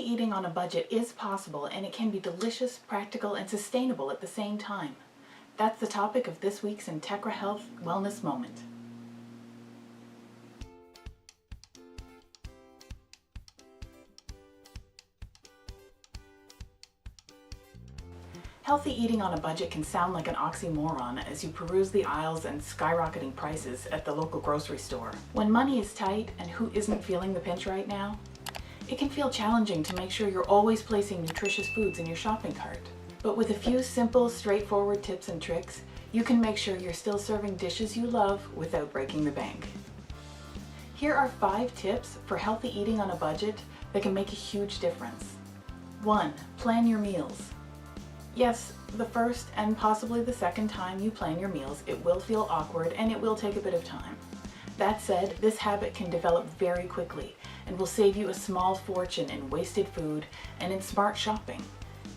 eating on a budget is possible, and it can be delicious, practical, and sustainable at the same time. That's the topic of this week's Intechra Health Wellness Moment. Healthy eating on a budget can sound like an oxymoron as you peruse the aisles and skyrocketing prices at the local grocery store. When money is tight, and who isn't feeling the pinch right now? It can feel challenging to make sure you're always placing nutritious foods in your shopping cart. But with a few simple, straightforward tips and tricks, you can make sure you're still serving dishes you love without breaking the bank. Here are 5 tips for healthy eating on a budget that can make a huge difference. 1. Plan your meals. Yes, the first and possibly the second time you plan your meals, it will feel awkward and it will take a bit of time. That said, this habit can develop very quickly and will save you a small fortune in wasted food and in smart shopping.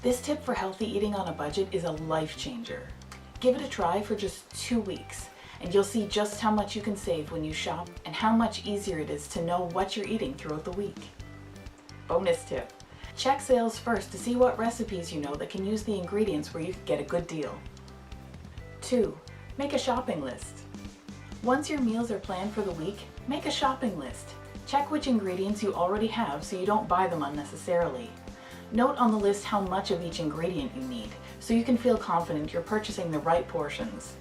This tip for healthy eating on a budget is a life changer. Give it a try for just 2 weeks and you'll see just how much you can save when you shop and how much easier it is to know what you're eating throughout the week. Bonus tip. Check sales first to see what recipes you know that can use the ingredients where you can get a good deal. 2. Make a shopping list. Once your meals are planned for the week, make a shopping list. Check which ingredients you already have so you don't buy them unnecessarily. Note on the list how much of each ingredient you need so you can feel confident you're purchasing the right portions.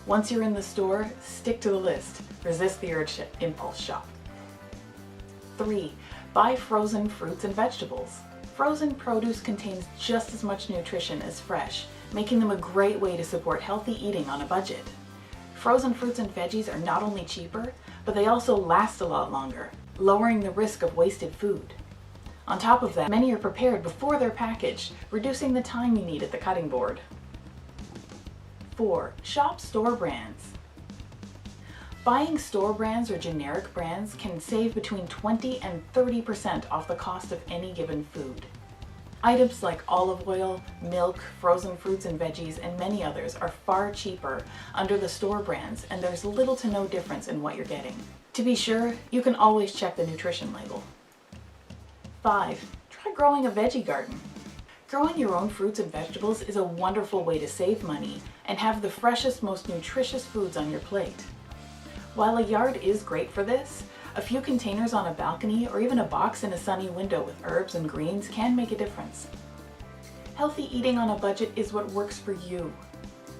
Once you're in the store, stick to the list. Resist the urge to impulse shop. 3. Buy frozen fruits and vegetables. Frozen produce contains just as much nutrition as fresh, making them a great way to support healthy eating on a budget. Frozen fruits and veggies are not only cheaper, but they also last a lot longer, lowering the risk of wasted food. On top of that, many are prepared before they're packaged, reducing the time you need at the cutting board. 4. Shop store brands. Buying store brands or generic brands can save between 20 and 30% off the cost of any given food. Items like olive oil, milk, frozen fruits and veggies, and many others are far cheaper under the store brands, and there's little to no difference in what you're getting. To be sure, you can always check the nutrition label. 5. Try growing a veggie garden. Growing your own fruits and vegetables is a wonderful way to save money and have the freshest, most nutritious foods on your plate. While a yard is great for this, a few containers on a balcony or even a box in a sunny window with herbs and greens can make a difference. Healthy eating on a budget is what works for you.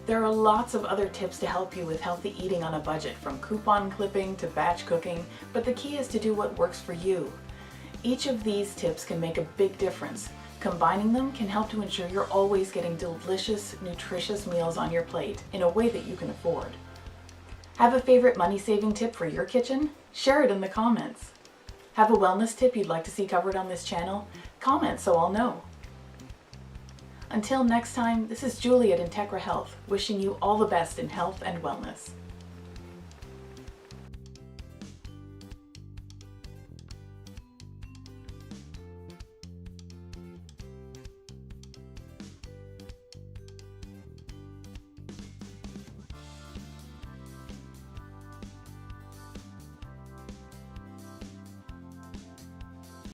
There are lots of other tips to help you with healthy eating on a budget, from coupon clipping to batch cooking, but the key is to do what works for you. Each of these tips can make a big difference. Combining them can help to ensure you're always getting delicious, nutritious meals on your plate in a way that you can afford. Have a favorite money-saving tip for your kitchen? Share it in the comments. Have a wellness tip you'd like to see covered on this channel? Comment so I'll know. Until next time, this is Julie at Intechra Health, wishing you all the best in health and wellness.